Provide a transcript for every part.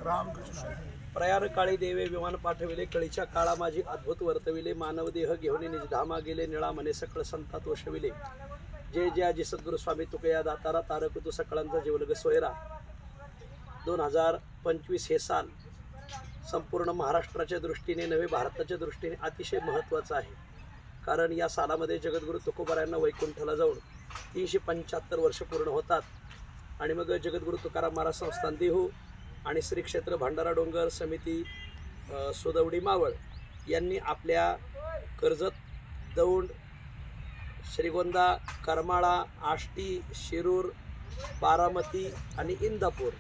रामकृष्ण प्रयाण काळी देवे विमान पाठविले, कळीच्या काळा माझी अद्भुत वर्तविले, मानवदेह घेऊन निजधामा गेले, निळा मने सकळ संतात वशविले, जय जय आजी सद्गुरु स्वामी तुकया दातारा, तारक तू सकळांचा जीवलग सोयरा। 2025 हे साल संपूर्ण महाराष्ट्राच्या दृष्टीने नव्हे भारताच्या दृष्टीने अतिशय महत्त्वाचं आहे। कारण या सालामध्ये जगद्गुरु तुकोबारायांना वैकुंठाला जाऊन 375 वर्ष पूर्ण होतात। आणि मग जगद्गुरु तुकाराम महाराज संस्थान देहू आणि श्री क्षेत्र भंडारा डोंगर समिती सुदवडी मावळ यांनी आपल्या कर्जत, दौंड, श्रीगोंदा, करमाळा, आष्टी, शिरूर, बारामती आणि इंदापूर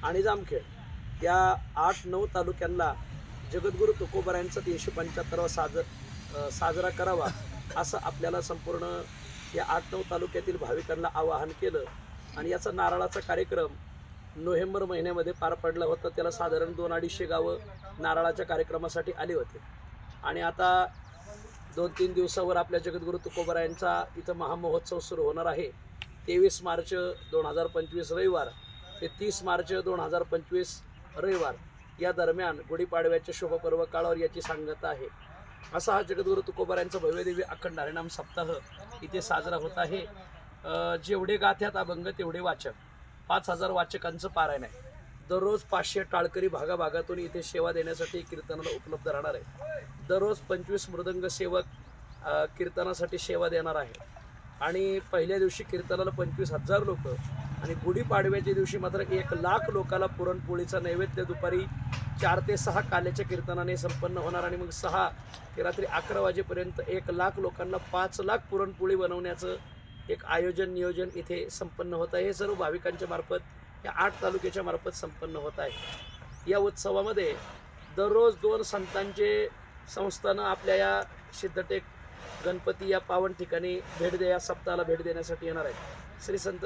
आणि जामखेड या 8-9 तालुक्यांना जगद्गुरु तुकोबारायांचा 375वा साजरा करावा असं आपल्याला संपूर्ण या 8-9 तालुक्यातील भाविकांना आवाहन केलं। आणि याचा नारळाचा कार्यक्रम नोव्हेंबर महिन्यामध्ये पार पडला होता। त्याला साधारण 200-250 गावं नारळाच्या कार्यक्रमासाठी आले होते। आणि आता 2-3 दिवसावर आपल्या जगद्गुरु तुकोबारायांचा इथं महामहोत्सव सुरू होणार आहे। 23 मार्च 2025 रविवार ते 30 मार्च 2025 रविवार या दरम्यान गुढीपाडव्याच्या शुभपर्व काळावर याची सांगता आहे। असा हा जगद्गुरु तुकोबारायांचा भव्यदिव्य अखंड हरिनाम सप्ताह इथे साजरा होत आहे। जेवढे गाथ्यात अभंग तेवढे वाचक, 5000 वाचकांचं पारायण आहे। दररोज 500 टाळकरी भागाभागातून इथे सेवा देण्यासाठी कीर्तनाला उपलब्ध राहणार आहे। दररोज 25 मृदंग सेवक कीर्तनासाठी सेवा देणार आहे। आणि पहिल्या दिवशी कीर्तनाला 25,000 लोक आणि गुढीपाडव्याच्या दिवशी मात्र 1,00,000 लोकांना पुरणपोळीचा नैवेद्य दुपारी 4 ते 6 काल्याच्या कीर्तनाने संपन्न होणार। आणि मग 6 ते रात्री 11 वाजेपर्यंत 1,00,000 लोकांना 5,00,000 पुरणपोळी बनवण्याचं एक नियोजन इथे संपन्न होत आहे। हे सर्व भाविकांच्या मार्फत या 8 तालुक्याच्या मार्फत संपन्न होत आहे। या उत्सवामध्ये दररोज 2 संतांचे संस्थानं आपल्या या सिद्धटेक गणपती या पावन ठिकाणी या सप्ताहाला भेट देण्यासाठी येणार आहे। श्री संत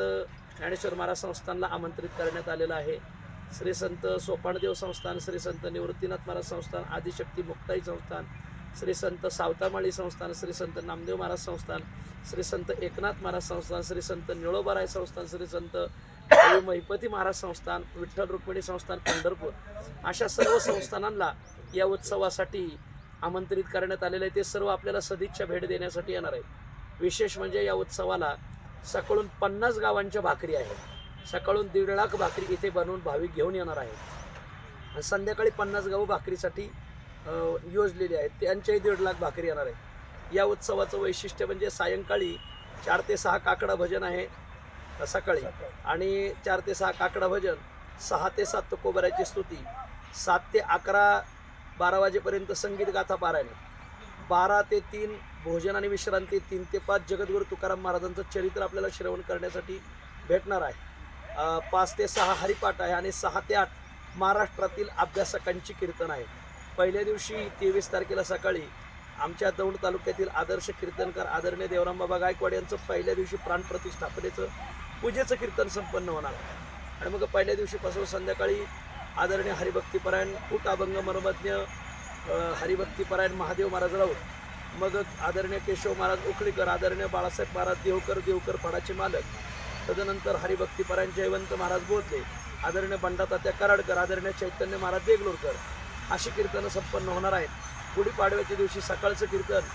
ज्ञानेश्वर महाराज संस्थानला आमंत्रित करण्यात आलेलं आहे। श्री संत सोपानदेव संस्थान, श्री संत निवृत्तीनाथ महाराज संस्थान, आदिशक्ती मुक्ताई संस्थान, श्री संत सावतामाळी संस्थान, श्री संत नामदेव महाराज संस्थान, श्री संत एकनाथ महाराज संस्थान, श्री संत निळोबाराय संस्थान, श्री संत महिपती महाराज संस्थान, विठ्ठल रुक्मिणी संस्थान पंढरपूर अशा सर्व संस्थानांना या उत्सवासाठी आमंत्रित करण्यात आलेले आहे। ते सर्व आपल्याला सदिच्छा भेट देण्यासाठी येणार आहेत। विशेष म्हणजे या उत्सवाला सकाळून 50 गावांच्या भाकरी आहेत। सकाळून 1.5 लाख भाकरी इथे बनवून भाविक घेऊन येणार आहेत। संध्याकाळी 50 गावं भाकरीसाठी योजलेली आहेत, त्यांच्याही 1.5 लाख भाकरी येणार आहे। या उत्सवाचं वैशिष्ट्य म्हणजे सायंकाळी 4 ते 6 काकडा भजन आहे सकाळी, आणि 4 ते 6 काकडा भजन, 6 ते 7 तुकोबाराची स्तुती, 7 ते 11-12 वाजेपर्यंत संगीत गाथा पारायण, 12 ते 3 भोजन आणि विश्रांती, 3 ते 5 जगद्गुरु तुकाराम महाराजांचं चरित्र आपल्याला श्रवण करण्यासाठी भेटणार आहे, 5 ते 6 हरिपाठ आहे आणि 6 ते 8 महाराष्ट्रातील अभ्यासकांची कीर्तन आहे। पहिल्या दिवशी 23 तारखेला सकाळी आमच्या दौंड तालुक्यातील आदर्श कीर्तनकार आदरणीय देवराम बाबा गायकवाड यांचं पहिल्या दिवशी प्राणप्रतिष्ठापनेचं पूजेचं कीर्तन संपन्न होणार आहे। आणि मग पहिल्या दिवशीपासून संध्याकाळी आदरणीय हरिभक्तीपरायण कुट अभंग मनोमज्ञ हरिभक्तीपरायण महादेव महाराज राऊत, मग आदरणीय केशव महाराज उखळीकर, आदरणीय बाळासाहेब महाराज देवकर फडाचे मालक, तदनंतर हरिभक्तीपरायण जयवंत महाराज बोधले, आदरणीय बंडातात्या कराडकर, आदरणीय चैतन्य महाराज देगलूरकर अशी कीर्तनं संपन्न होणार आहेत। गुढीपाडव्याच्या दिवशी सकाळचं कीर्तन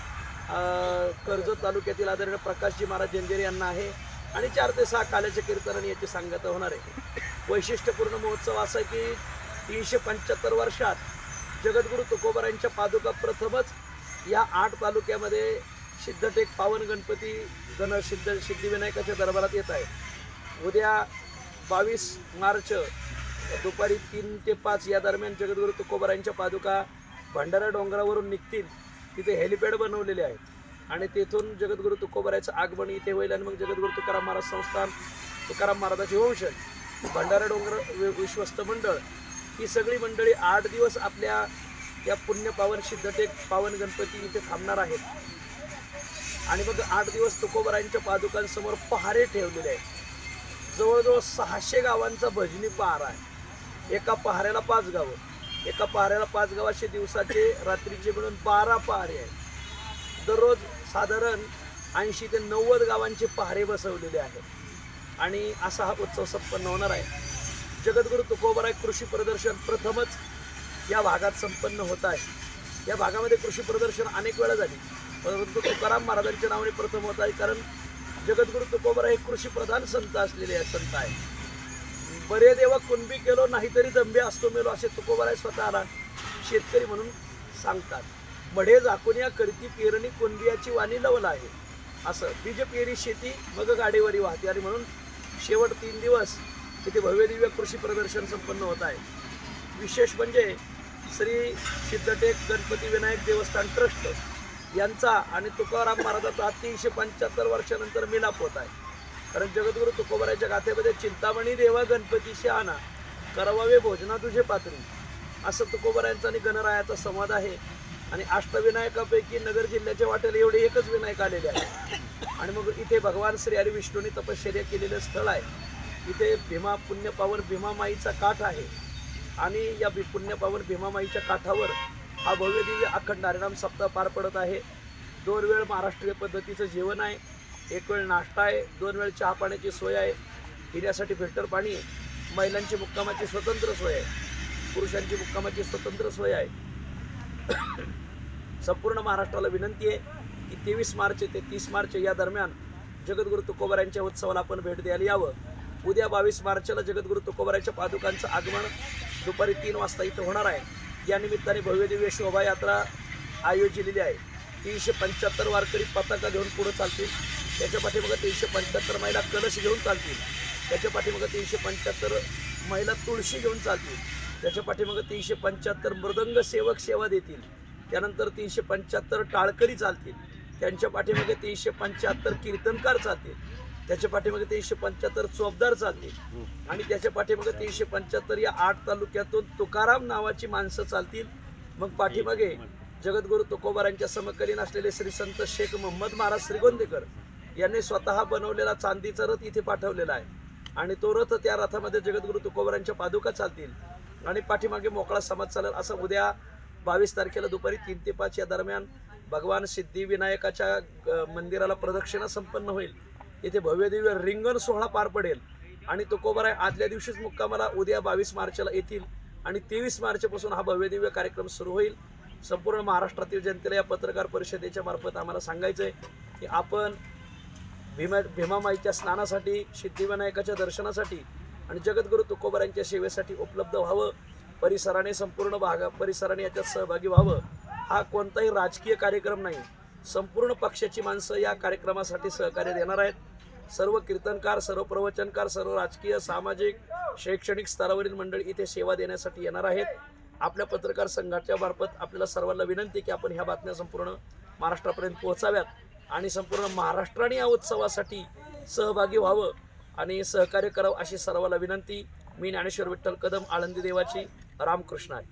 कर्जत तालुक्यातील आदरणीय प्रकाशजी महाराज जंजेरे यांना आहे आणि 4 ते 6 काल्याच्या कीर्तनाने याची सांगता होणार आहे। वैशिष्ट्यपूर्ण महोत्सव असा आहे की 375 वर्षात जगद्गुरु तुकोबारायांच्या पादुका प्रथमच या 8 तालुक्यामध्ये सिद्धटेक पावन गणपती सिद्धिविनायकाच्या दरबारात येत आहे। उद्या 22 मार्च दुपारी 3 ते 5 या दरम्यान जगद्गुरु तुकोबारायांच्या पादुका भंडारा डोंगरावरून निघतील। तिथे हेलिपॅड बनवलेले आहेत आणि तेथून जगद्गुरु तुकोबारायांचं आगमन इथे होईल। आणि मग जगद्गुरु तुकाराम महाराज संस्थान, तुकाराम महाराजांचे वंशज, भंडारा डोंगर विश्वस्त मंडळ ही सगळी मंडळी 8 दिवस आपल्या या पुण्य पावन सिद्धटेक पावन गणपती इथे थांबणार आहेत। आणि मग 8 दिवस तुकोबारायांच्या पादुकांसमोर पहारे ठेवलेले आहेत। जवळजवळ 600 गावांचा भजनी पहारा आहे। एका पहाऱ्याला 5 गावं, एका पहाऱ्याला 5 गावाचे दिवसाचे रात्रीचे मिळून 12 पहारे आहेत। दररोज साधारण 80 ते 90 गावांचे पहारे बसवलेले आहेत। आणि असा हा उत्सव संपन्न होणार आहे। जगद्गुरु तुकोबाराय कृषी प्रदर्शन प्रथमच या भागात संपन्न होत आहे. या भागामध्ये कृषी प्रदर्शन अनेक वेळा झाली, परंतु तुकाराम महाराजांच्या नावाने प्रथम होत आहे. कारण जगद्गुरु तुकोबाराय हे कृषी प्रधान संत असलेले संत आहे. बरे देवा कुणबी केलो नाहीतरी दंबे असतो मेलो असे तुकोबाराय स्वतःला शेतकरी म्हणून सांगतात. मढे झाकुनिया करती पेरणी कुणबियाची वाणी लवला आहे असं. बीज पेरी शेती मग गाडीवरी वाहते. आणि म्हणून शेवट 3 दिवस इथे भव्य दिव्य कृषी प्रदर्शन संपन्न होत आहे. विशेष म्हणजे श्री सिद्धटेक गणपती विनायक देवस्थान ट्रस्ट यांचा आणि तुकाराम महाराजांचा 375 वर्षानंतर मिलाप होत आहे. कारण जगद्गुरु तुकोबारायच्या गाथेमध्ये चिंतामणी देवा गणपती शहाणा करवावे भोजना तुझे पात्री असं तुकोबारायांचा आणि गणरायाचा संवाद आहे. आणि अष्टविनायकापैकी नगर जिल्ह्याच्या वाटेला एवढे एकच विनायक आलेले आहे. आणि मग इथे भगवान श्री हरी विष्णूंनी तपश्चर्या केलेलं स्थळ आहे. इथे भीमा पुण्यपावन भीमामाईचा काठ आहे. आणि या पुण्यपावन भीमामाईच्या काठावर हा भव्य दिव्य अखंड हरिनाम सप्ताह पार पडत आहे. 2 वेळ महाराष्ट्रीय पद्धतीचं जेवण आहे, 1 वेळ नाश्ता आहे, 2 वेळ चहा पाण्याची सोय आहे, पिण्यासाठी फिल्टर पाणी आहे, महिलांची मुक्कामाची स्वतंत्र सोय आहे, पुरुषांची मुक्कामाची स्वतंत्र सोय आहे. संपूर्ण महाराष्ट्राला विनंती आहे की 23 मार्च ते 30 मार्च या दरम्यान जगद्गुरु तुकोबारायांच्या उत्सवाला आपण भेट द्यायला यावं. उद्या 22 मार्चला जगद्गुरु तुकोबारायांच्या पादुकांचं आगमन दुपारी 3 वाजता इथं होणार आहे. या निमित्ताने भव्य दिव्य शोभायात्रा आयोजिलेली आहे. 375 वारकरी पताका घेऊन पुढे चालतील. त्याच्या पाठीमागे 375 महिला कलश घेऊन चालतील. त्याच्या पाठीमागे 375 महिला तुळशी घेऊन चालतील. त्याच्या पाठीमागे 375 मृदंग सेवक सेवा देतील. त्यानंतर 375 टाळकरी चालतील. त्यांच्या पाठीमागे 375 कीर्तनकार चालतील. त्याच्या पाठीमागे 375 चोपदार चालतील. आणि त्याच्या पाठीमागे 375 या 8 तालुक्यातून तुकाराम नावाची माणसं चालतील. मग पाठीमागे जगद्गुरु तुकोबारायांच्या समकालीन असलेले श्री संत शेख मोहम्मद महाराज श्रीगोंदेकर यांनी स्वतः बनवलेला चांदीचा रथ इथे पाठवलेला आहे. आणि तो रथ, त्या रथामध्ये जगद्गुरु तुकोबारायांच्या पादुका चालतील. आणि पाठीमागे मोकळा समाज चालेल. असं उद्या 22 तारखेला दुपारी 3 ते 5 या दरम्यान भगवान सिद्धिविनायकाच्या मंदिराला प्रदक्षिणा संपन्न होईल. इथे भव्य दिव्य रिंगण सोहळा पार पडेल. आणि तुकोबाराय आदल्या दिवशीच मुक्कामाला उद्या 22 मार्चला येतील. आणि 23 मार्चपासून हा भव्य दिव्य कार्यक्रम सुरू होईल. संपूर्ण महाराष्ट्रातील जनतेला या पत्रकार परिषदेच्या मार्फत आम्हाला सांगायचं आहे की आपण भीमामाईच्या स्नानासाठी, सिद्धिविनायकाच्या दर्शनासाठी आणि जगद्गुरु तुकोबारायांच्या सेवेसाठी उपलब्ध व्हावं. परिसराने, संपूर्ण परिसराने याच्यात सहभागी व्हावं. हा कोणताही राजकीय कार्यक्रम नाही. संपूर्ण पक्षाची माणसं या कार्यक्रमासाठी सहकार्य देणार आहेत. सर्व कीर्तनकार, सर्व प्रवचनकार, सर्व राजकीय, सामाजिक, शैक्षणिक स्तरावरील मंडळी इथे सेवा देण्यासाठी येणार आहेत. आपल्या पत्रकार संघाच्या मार्फत आपल्याला सर्वांना विनंती की आपण ह्या बातम्या संपूर्ण महाराष्ट्रापर्यंत पोहोचाव्यात आणि संपूर्ण महाराष्ट्राने या उत्सवासाठी सहभागी व्हावं आणि सहकार्य करावं अशी सर्वांना विनंती. मी ज्ञानेश्वर विठ्ठल कदम, आळंदी देवाची. रामकृष्ण आहे.